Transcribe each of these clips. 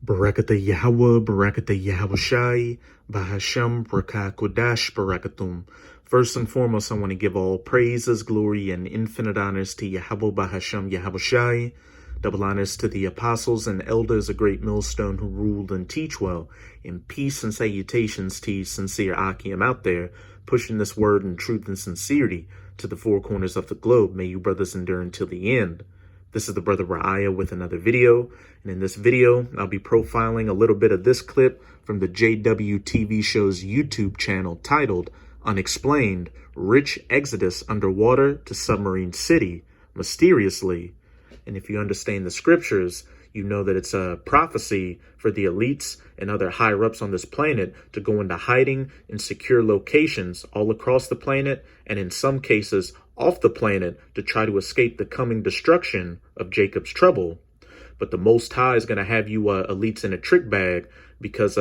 Barakatah Yahweh, Barakatah Yahushai, Bahasham, Barakah Kodash, Barakatum. First and foremost, I want to give all praises, glory, and infinite honors to Yahweh, Bahasham, Yahushai. Double honors to the apostles and elders, a great millstone who ruled and teach well. In peace and salutations to you sincere Akim out there, pushing this word in truth and sincerity to the four corners of the globe. May you brothers endure until the end. This is the brother Ra'aya with another video, and in this video, I'll be profiling a little bit of this clip from the JW TV show's YouTube channel titled Unexplained, Rich Exodus Underwater to Submarine City, Mysteriously. And if you understand the scriptures, you know that it's a prophecy for the elites and other higher-ups on this planet to go into hiding in secure locations all across the planet, and in some cases off the planet, to try to escape the coming destruction of Jacob's trouble. But the Most High is going to have you elites in a trick bag, because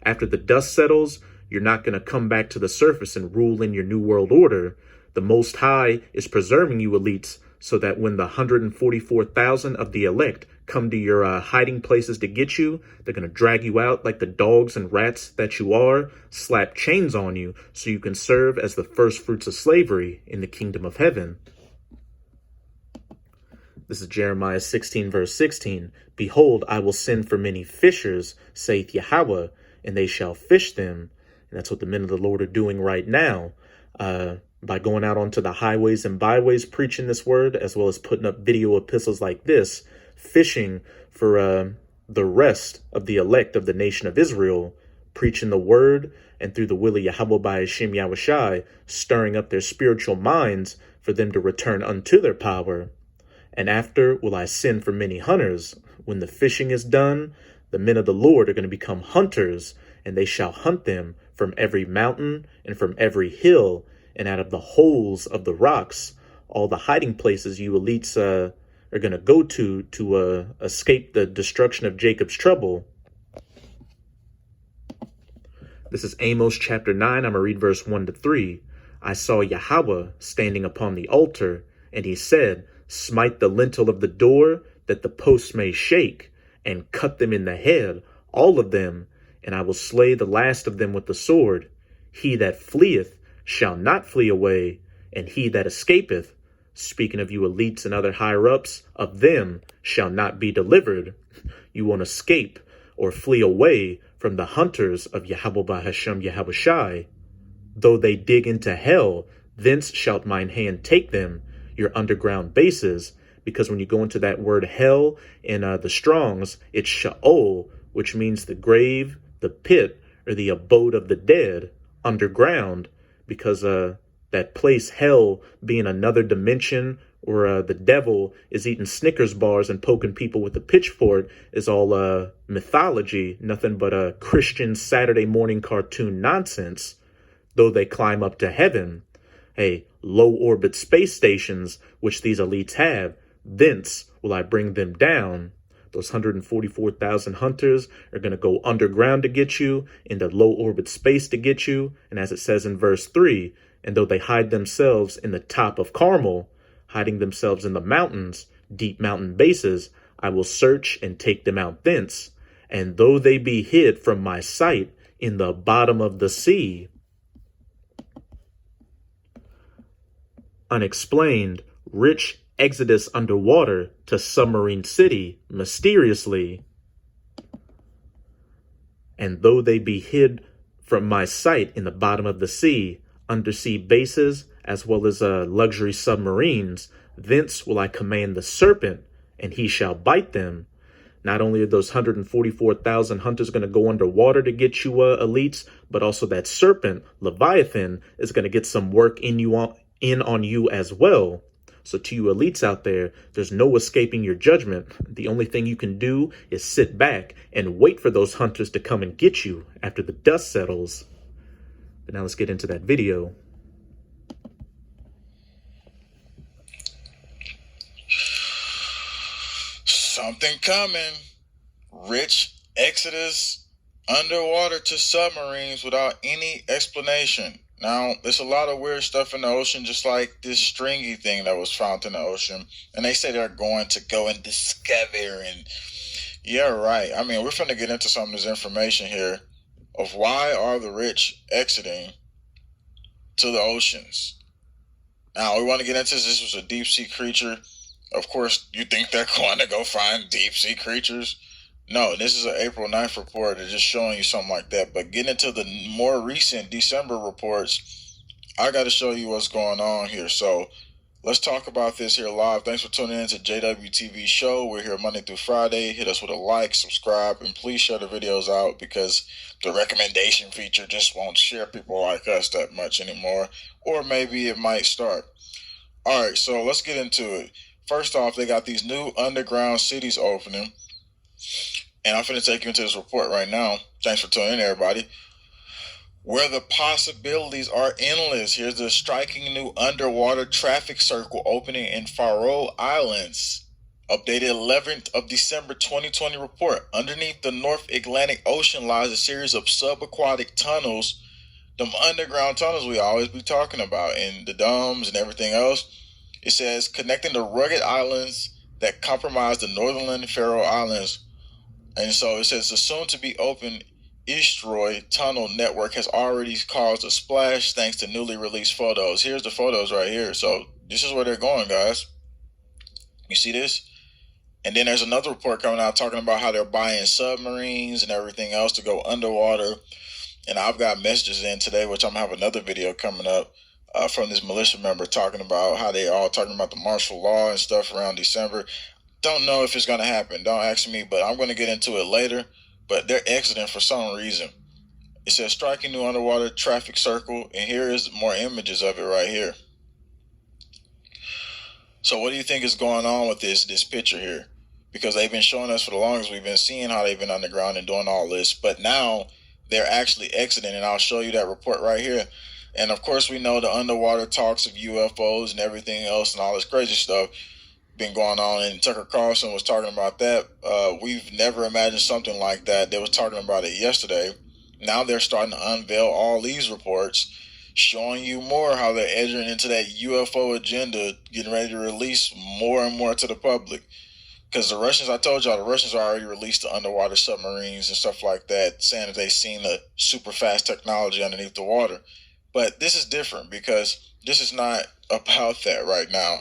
after the dust settles, you're not going to come back to the surface and rule in your new world order. The Most High is preserving you elites so that when the 144,000 of the elect come to your hiding places to get you, they're going to drag you out like the dogs and rats that you are, slap chains on you so you can serve as the first fruits of slavery in the kingdom of heaven. This is Jeremiah 16, verse 16. Behold, I will send for many fishers, saith Yahweh, and they shall fish them. And that's what the men of the Lord are doing right now. By going out onto the highways and byways preaching this word, as well as putting up video epistles like this, fishing for the rest of the elect of the nation of Israel, preaching the word, and through the will of Yahweh by Hashem Yahushai, stirring up their spiritual minds for them to return unto their power. And after will I send for many hunters. When the fishing is done, the men of the Lord are going to become hunters, and they shall hunt them from every mountain and from every hill, and out of the holes of the rocks, all the hiding places you elites are going to go to escape the destruction of Jacob's trouble. This is Amos chapter 9. I'm going to read verse 1 to 3. I saw Yahweh standing upon the altar, and he said, smite the lintel of the door, that the posts may shake, and cut them in the head, all of them, and I will slay the last of them with the sword. He that fleeth shall not flee away, and he that escapeth, speaking of you elites and other higher-ups, of them shall not be delivered. You won't escape or flee away from the hunters of Yahweh Bahasham Yahushai. Though they dig into hell, thence shalt mine hand take them, your underground bases, because when you go into that word hell in the Strongs, it's Sheol, which means the grave, the pit, or the abode of the dead, underground, because that place, hell, being another dimension, or the devil is eating Snickers bars and poking people with a pitchfork, is all mythology, nothing but a Christian Saturday morning cartoon nonsense. Though they climb up to heaven, hey, low orbit space stations, which these elites have, thence will I bring them down. Those 144,000 hunters are going to go underground to get you, into low orbit space to get you. And as it says in verse 3, and though they hide themselves in the top of Carmel, hiding themselves in the mountains, deep mountain bases, I will search and take them out thence. And though they be hid from my sight in the bottom of the sea. Unexplained, rich exodus underwater to submarine city, mysteriously. And though they be hid from my sight in the bottom of the sea, undersea bases, as well as luxury submarines, thence will I command the serpent, and he shall bite them. Not only are those 144,000 hunters going to go underwater to get you elites, but also that serpent, Leviathan, is going to get some work in on you as well. So to you elites out there, there's no escaping your judgment. The only thing you can do is sit back and wait for those hunters to come and get you after the dust settles. But now let's get into that video. Something coming. Rich exodus underwater to submarines without any explanation. Now, there's a lot of weird stuff in the ocean, just like this stringy thing that was found in the ocean. And they say they're going to go and discover and, Yeah, right. I mean, we're finna get into some of this information here of why are the rich exiting to the oceans. Now, we want to get into this. This was a deep sea creature. Of course, you think they're going to go find deep sea creatures? No, this is an April 9th report. They're just showing you something like that. But getting into the more recent December reports, I got to show you what's going on here. So let's talk about this here live. Thanks for tuning in to JWTV Show. We're here Monday through Friday. Hit us with a like, subscribe, and please share the videos out because the recommendation feature just won't share people like us that much anymore. Or maybe it might start. All right, so let's get into it. First off, they got these new underground cities opening. And I'm going to take you into this report right now. Thanks for tuning in, everybody. Where the possibilities are endless. Here's a striking new underwater traffic circle opening in Faroe Islands. Updated 11th of December 2020 report. Underneath the North Atlantic Ocean lies a series of subaquatic tunnels. Them underground tunnels we always be talking about in the domes and everything else. It says connecting the rugged islands that comprise the northern Faroe Islands. And so it says the soon-to-be-open Eastroy tunnel network has already caused a splash thanks to newly released photos. Here's the photos right here. So this is where they're going, guys. You see this? And then there's another report coming out talking about how they're buying submarines and everything else to go underwater. And I've got messages in today, which I'm going to have another video coming up from this militia member talking about how they all talking about the martial law and stuff around December. Don't know if it's going to happen. Don't ask me, but I'm going to get into it later. But they're exiting for some reason. It says striking new underwater traffic circle, and here is more images of it right here. So what do you think is going on with this picture here? Because they've been showing us for the longest, we've been seeing how they've been underground and doing all this, but now they're actually exiting, and I'll show you that report right here. And of course, we know the underwater talks of UFOs and everything else and all this crazy stuff been going on, and Tucker Carlson was talking about that. We've never imagined something like that. They was talking about it yesterday. Now they're starting to unveil all these reports, showing you more how they're entering into that UFO agenda, getting ready to release more and more to the public. Because the Russians, I told y'all, the Russians already released the underwater submarines and stuff like that, saying that they've seen the super fast technology underneath the water. But this is different because this is not about that right now.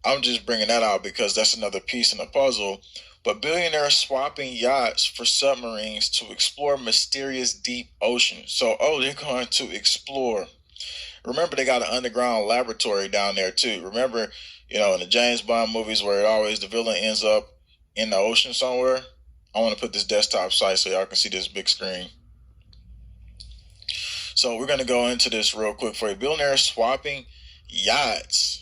I'm just bringing that out because that's another piece in the puzzle. But billionaires swapping yachts for submarines to explore mysterious deep ocean. So, they're going to explore. Remember, they got an underground laboratory down there, too. Remember, in the James Bond movies where the villain ends up in the ocean somewhere? I want to put this desktop site so y'all can see this big screen. So, we're going to go into this real quick for you. Billionaires swapping yachts.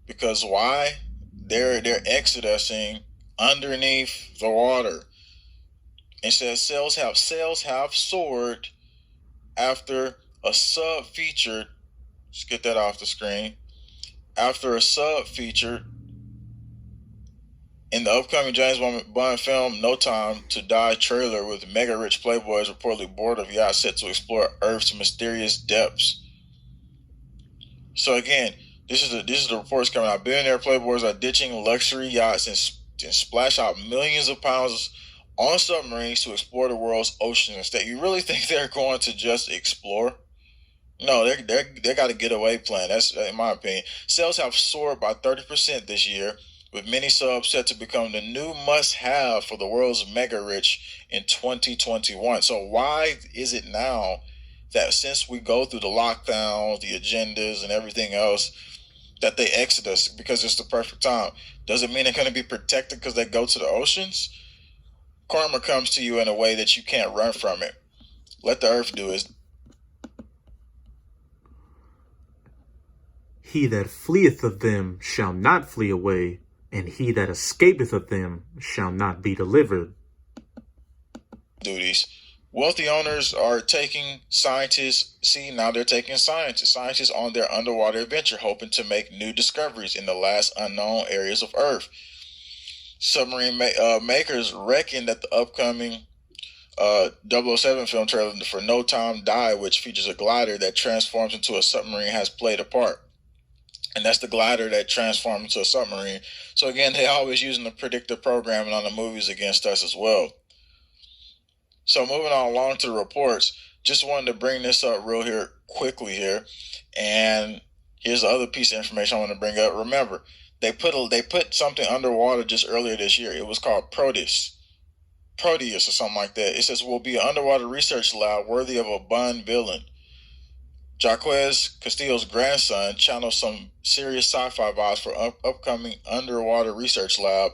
Because why? They're exodusing underneath the water. It says sales have soared after a sub featured. Let's get that off the screen. After a sub featured in the upcoming James Bond film No Time to Die trailer with mega rich playboys reportedly board of yachts set to explore Earth's mysterious depths. So again, This is the reports coming out. Billionaire playboys are ditching luxury yachts and splash out millions of pounds on submarines to explore the world's oceans instead. You really think they're going to just explore? No, they got a getaway plan. That's in my opinion. Sales have soared by 30% this year, with many subs set to become the new must-have for the world's mega rich in 2021. So why is it now that since we go through the lockdowns, the agendas, and everything else, that they exit us because it's the perfect time? Does it mean they're going to be protected because they go to the oceans? Karma comes to you in a way that you can't run from it. Let the earth do it. He that fleeth of them shall not flee away, and he that escapeth of them shall not be delivered. Duties. Wealthy owners are taking scientists. See, now they're taking scientists on their underwater adventure, hoping to make new discoveries in the last unknown areas of Earth. Submarine makers reckon that the upcoming 007 film trailer for No Time to Die, which features a glider that transforms into a submarine, has played a part. And that's the glider that transformed into a submarine. So again, they always using the predictive programming on the movies against us as well. So moving on along to the reports, just wanted to bring this up quickly here. And here's the other piece of information I want to bring up. Remember, they put something underwater just earlier this year. It was called Proteus or something like that. It says will be an underwater research lab worthy of a Bond villain. Jaquez Castillo's grandson channels some serious sci-fi vibes for upcoming underwater research lab.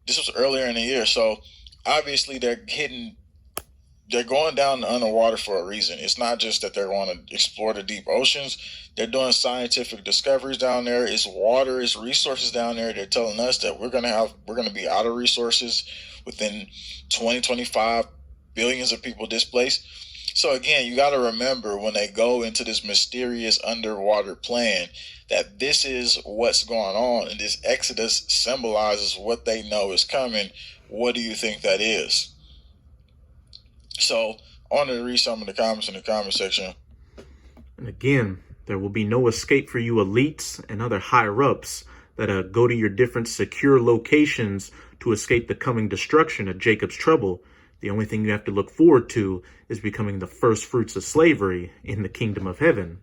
This was earlier in the year, so obviously they're going down underwater for a reason. It's not just that they're going to explore the deep oceans. They're doing scientific discoveries down there. It's water, it's resources down there. They're telling us that we're going to be out of resources within 2025, billions of people displaced. So again, you got to remember when they go into this mysterious underwater plan that this is what's going on, and this Exodus symbolizes what they know is coming. What do you think that is? So I wanted to read some of the comments in the comment section. And again, there will be no escape for you elites and other higher-ups that go to your different secure locations to escape the coming destruction of Jacob's trouble. The only thing you have to look forward to is becoming the first fruits of slavery in the kingdom of heaven.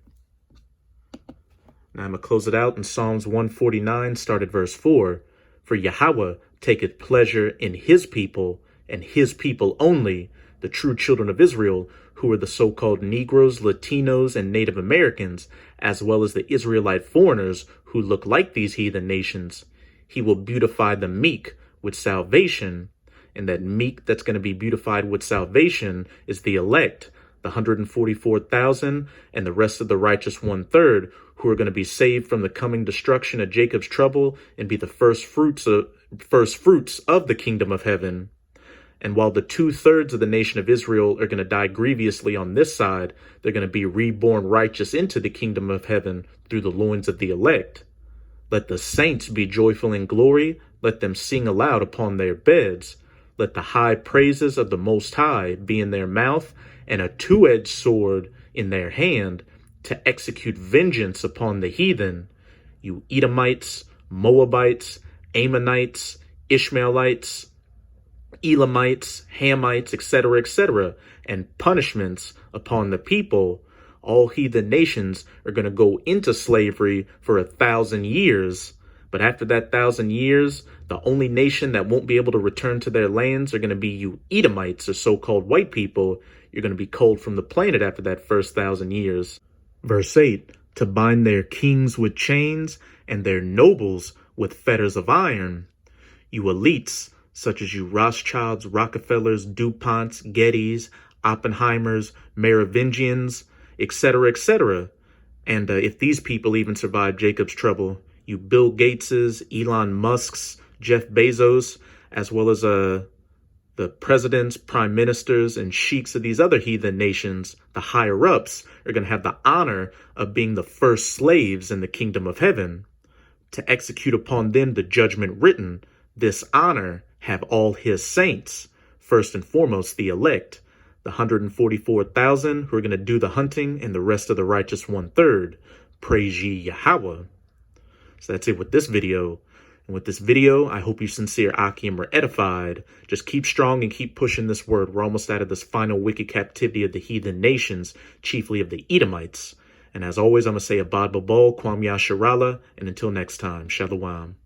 Now I'm going to close it out in Psalms 149, start at verse 4. For Yahweh taketh pleasure in his people, and his people only, the true children of Israel, who are the so-called Negroes, Latinos, and Native Americans, as well as the Israelite foreigners who look like these heathen nations. He will beautify the meek with salvation, and that meek that's going to be beautified with salvation is the elect, the 144,000, and the rest of the righteous 1/3, who are going to be saved from the coming destruction of Jacob's trouble and be the first fruits of the kingdom of heaven. And while the 2/3 of the nation of Israel are going to die grievously on this side, they're going to be reborn righteous into the kingdom of heaven through the loins of the elect. Let the saints be joyful in glory. Let them sing aloud upon their beds. Let the high praises of the Most High be in their mouth, and a two-edged sword in their hand, to execute vengeance upon the heathen. You Edomites, Moabites, Ammonites, Ishmaelites, Elamites, Hamites, etc., and punishments upon the people. All heathen nations are going to go into slavery for 1,000 years. But after that 1,000 years, the only nation that won't be able to return to their lands are going to be you Edomites, or so-called white people. You're going to be culled from the planet after that first 1,000 years. Verse 8, to bind their kings with chains and their nobles with fetters of iron. You elites, such as you Rothschilds, Rockefellers, DuPonts, Gettys, Oppenheimers, Merovingians, etc. And if these people even survive Jacob's trouble, you Bill Gateses, Elon Musks, Jeff Bezos, as well as the presidents, prime ministers, and sheiks of these other heathen nations, the higher-ups, are going to have the honor of being the first slaves in the kingdom of heaven. To execute upon them the judgment written, this honor have all his saints, first and foremost the elect, the 144,000 who are going to do the hunting, and the rest of the righteous 1/3. Praise ye Yahweh. So that's it with this video. And with this video, I hope you sincere Akim were edified. Just keep strong and keep pushing this word. We're almost out of this final wicked captivity of the heathen nations, chiefly of the Edomites. And as always, I'm going to say Abad Babal, Kwam Yasharala, and until next time, Shalom.